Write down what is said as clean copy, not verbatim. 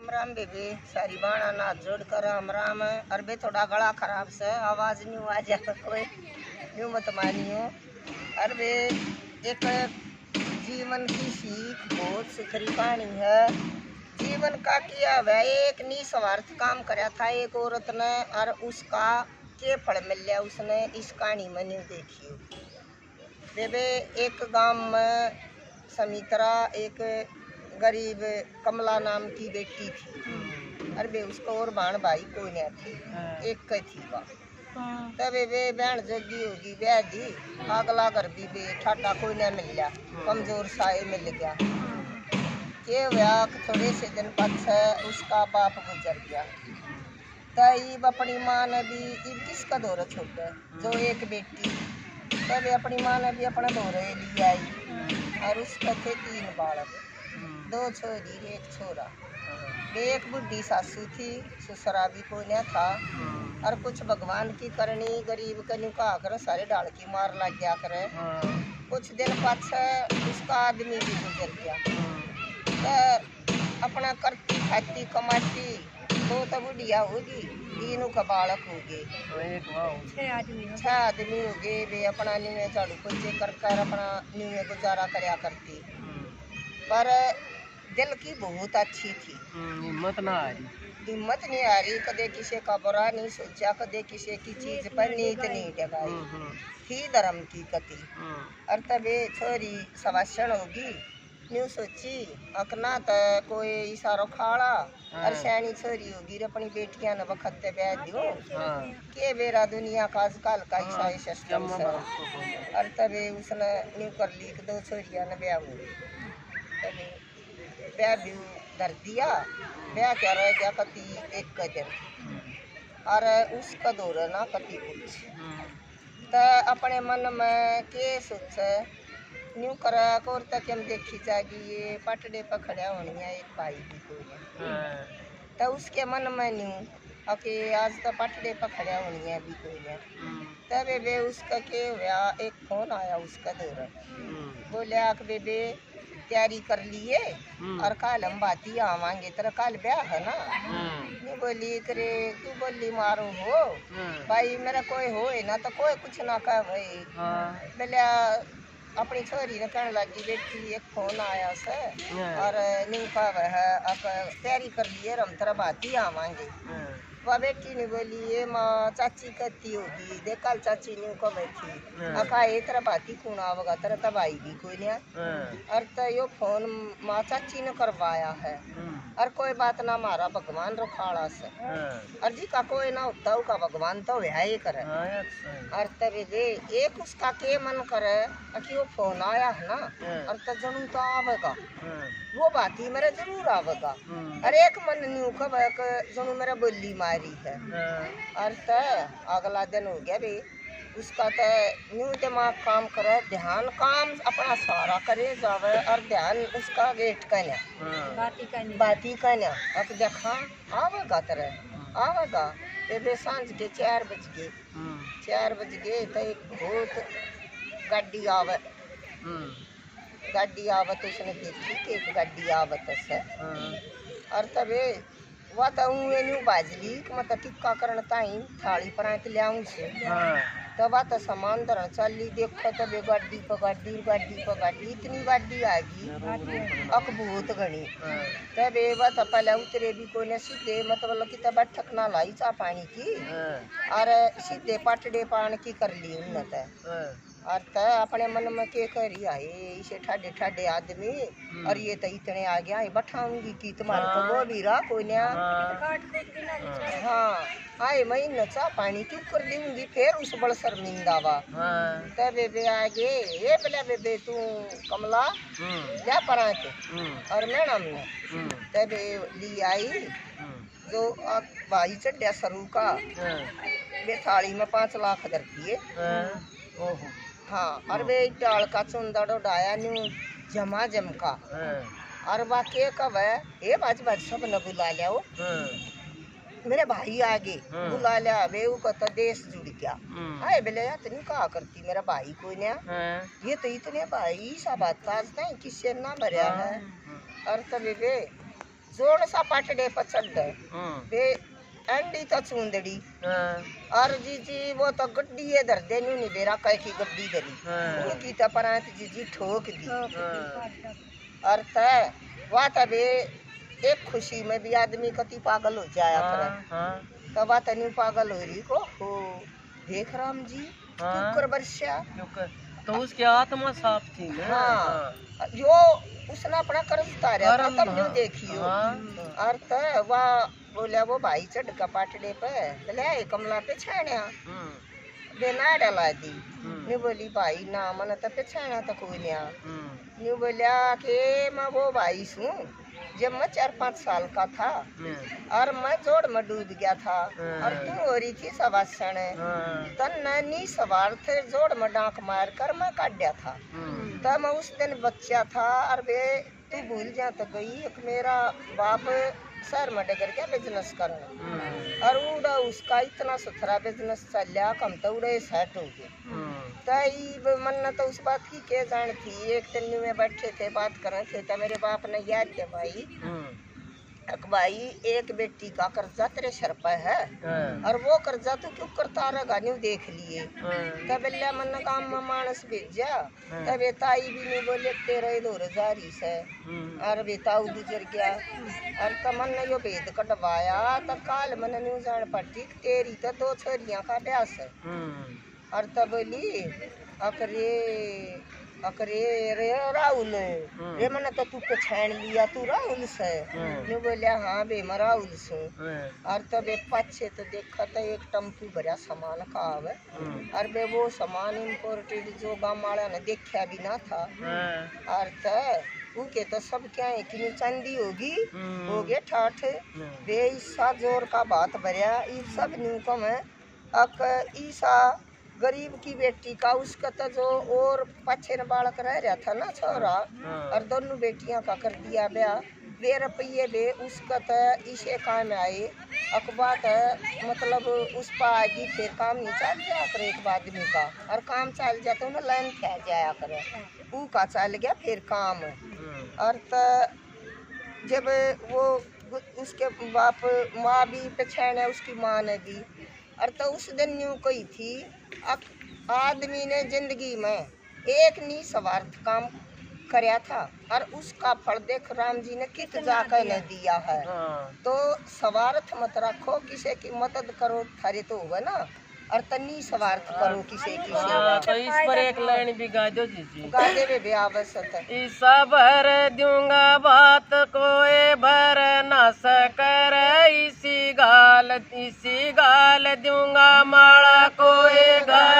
राम बेबे सारी बाणा ना जोड़ कर राम राम। अरबे थोड़ा गला खराब से आवाज नहीं आ जाए कोई यूं मत मानियो। अरबे एक जीवन की सीख बहुत सुथरी कहानी है। जीवन का किया वह एक निस्वार्थ काम कराया था एक औरत ने और उसका के फल मिल लिया उसने इस कहानी में नहीं देखियो। बेबे एक गांव में समित्रा एक गरीब कमला नाम की बेटी थी। अरे उसको और बहन भाई कोई नहीं थी, एक कई थी वह। तबे वे बहन जगी होगी ब्याह दी। अगला घर भी बे ठाटा कोई नहीं मिल गया, कमजोर साए मिल गया के व्याह थोड़े से दिन पीछे उसका बाप गुजर गया। तब अपनी माँ ने भी किसका दौरा छोड़ा जो एक बेटी, तब अपनी माँ ने भी अपना दौरे लिए आई और उसका थे 3 बालक, 2 छोरी एक छोरा। एक बुढ़ी सासू थी, ससुरा भी कोई न था और कुछ भगवान की करनी गरीब कन्यू का कर सारे डाल की मार लग गया करे। कुछ दिन पाछे उसका आदमी भी गुजर गया। तो अपना करती खाती कमाती तो बुढ़िया होगी, 3 का बालक हो गए, 6 आदमी हो गए। वे अपना न्यू झाड़ू पोछे कर अपना न्यू गुजारा करया करती। पर दिल की बहुत अच्छी थी, हिम्मत नहीं आ रही कदे किसी का बुरा नहीं सोचा, कदे किसी की चीज पर नीत नहीं डगाई थी धर्म की कति। और तबे छोरी सवासन होगी न्यू सोची अकना तो कोई इशारो खाड़ा और सैनी छोरी होगी अपनी बेटियां ने वक्त ब्याह दियो के बेरा दुनिया का आजकल का ईसा सिस्टम से। और तबे उसने न्यू कर ली 2 छोरिया ने ब्याह हो तबे ब्याह भी धर दिया। ब्याह क्या रह गया कति एक दिन और उसका दौर ना कति कुछ तो अपने मन में के सोचे न्यू करा और तक हम देखी जाएगी ये पटड़े पर खड़ा होनी है एक भाई भी कोई है। तो उसके मन में न्यू कि आज तो पटड़े पर खड़ा होनी है भी कोई है। तब वे उसका के हुआ एक फोन आया उसका दौर, बोले बेबे तैयारी कर लिए और कल हम बाती आवांगे तेरा कल ब्याह है ना। नहीं बोली करे तू बोली मारो हो भाई मेरा कोई हो ना तो कोई कुछ ना कह भाई। बोले अपनी छोरी ने कहने लगी बेटी एक फोन आया से और न्यू का है अब तैयारी कर लिए हम तेरा बाती आवांगे। वह बेटी ने बोली ये माँ चाची कहती होगी देख कल चाची न्यू को बैठी अका ये तेरा बाती कौन आवेगा तेरा तब आएगी कोई नहीं। और तो यो फोन माँ चाची ने करवाया है और कोई बात ना मारा भगवान रखाड़ा से और जी का कोई ना होता का भगवान तो वह ही करे। और तब दे एक उसका के मन करे कि वो फोन आया है ना और तो जनू तो आवेगा वो बात ही मेरे जरूर आवेगा। अरे एक मन न्यू कब जनू मेरा बोली मारी है। और तो अगला दिन हो गया भी उसका तो न्यू दिमाग काम करे ध्यान काम अपना सारा करे जावे और ध्यान उसका गेट का बाती का अब देखा आवेगा तरह आवेगा। बेबे सांझ के 4 बज गए 4 बज गए तो एक बहुत गाड़ी आवे तो उसने देखी कि एक गाड़ी आवत से। और तबे वह तो न्यू बाजली मत टिक्का करन ताई थाली पर लियाऊं से तब तो सामान धरन चली देखो तब गाड़ी पर गाड़ी इतनी गाड़ी आ गई अक बहुत घनी। तब वह तो पहले उतरे भी कोई सीधे मतलब कि तब बैठक ना लाई चा पानी की और सीधे पटड़े पान की कर ली उन्नत। और तो अपने मन में के करी आए इसे ठाडे ठाडे आदमी और ये तो इतने आ गया बैठाऊंगी कि तुम्हारे तो वो भी रहा कोई ना। हाँ आए मैं नचा पानी क्यों कर दूंगी फिर उस बड़ शर्मिंदा वा। तब बेबे आगे ये बोला बेबे तू कमला जा परात और मैडम ने तब ली आई जो भाई चढ़िया सरू का वे थाली में 5 लाख धर दिए। हाँ और वे डाल का चुंदा डाया न्यू जमा जमका और वाके कब है ये बाज सब न बुला लिया वो मेरे भाई आगे बुला लिया वे तो देश जुड़ गया। आए बोले यार इतनी कहा करती मेरा भाई कोई नहीं ये तो इतने भाई सा बात आज नहीं किससे ना भरया है। और तब वे जोड़ सा पाटड़े पर चढ़ बे एंडी तो चूंदड़ी और जी वो तो गड्डी है धर दे नहीं बेरा कह की गड्डी धरी उनकी तो परांत जी ठोक दी और तय वा तबे एक खुशी में भी आदमी कति पागल हो जाया करे तब बात नहीं पागल हो रही को हो देख राम जी क्यों कर वर्षा तो उसकी आत्मा साफ थी ना। हाँ जो उसने अपना कर्ज उतारा था तब जो देखियो और तय वह बोला वो भाई चढ़ का पाटड़े पे ले कमला पे छाणिया बेना डाला दी नहीं बोली भाई ना मन तो पे छाणा तो कोई नहीं बोलिया कि मैं वो भाई सू जब मैं 4-5 साल का था और मैं जोड़ में डूब गया था और तू हो रही थी सवासन तन नैनी सवार थे जोड़ में डांक मार कर मैं काटा था तब मैं उस दिन बच्चा था और वे तू भूल जा तो गई एक मेरा बाप शहर में डगर क्या बिजनेस करना और उड़ा उसका इतना सुथरा बिजनेस चलिया कम तो उड़े सेट हो गए तब मन तो उस बात की क्या जान थी। एक दिन में बैठे थे बात कर रहे थे तो मेरे बाप ने याद किया भाई एक बेटी का कर्जा तेरे सर पे है और वो कर्जा तू क्यों करता रहेगा न्यू देख लिए तब बिल्ला मन काम में मानस भेजा तब ताई भी नहीं बोले तेरा 2000 से और बेताऊ गुजर गया और तमन ने यो भेद कटवाया तो काल मन न्यू जान पड़ती तेरी तो 2 छोरियां का ब्याह है और तब बोली अकरे रे राहुल रे मन तो तू पछाण लिया तू राहुल से मैं बोलिया हाँ बे मैं राहुल सू और तब एक पाछे तो देखा तो एक टम्पू भरा सामान का आवे और बे वो सामान इम्पोर्टेड जो गाँव वाला ने देखा भी ना था और तो के तो सब क्या है कि चांदी होगी हो गए ठाठ बे ईसा जोर का बात भरिया ये सब न्यूकम है अक ईसा गरीब की बेटी का उसका तो जो और पछे न बालक रह रहा था ना छोरा और दोनों बेटियां का कर दिया ब्याह 2 रुपये बे उसका तो इसे काम आए अखबार मतलब उस पर आएगी फिर काम नहीं चल जाया करे एक आदमी का और काम चल जाता तो ना लाइन खे जाया करे वो का चल गया फिर काम और तो जब वो उसके बाप माँ भी पछाण है उसकी माँ ने दी और तो उस दिन न्यू कही थी आदमी ने जिंदगी में एक निस्वार्थ काम करया था और उसका फल देख राम जी ने कित जाकर न दिया है तो स्वार्थ मत रखो किसी की मदद करो थारे तो होगा ना और तनी स्वार्थ करो किसी की सेवा। तो इस पर एक लाइन भी गा दो जी गा दे बे आवश्यक ईसा भर दूंगा बात कोई भर न सकर इसी गाल दूंगा माला कोई घर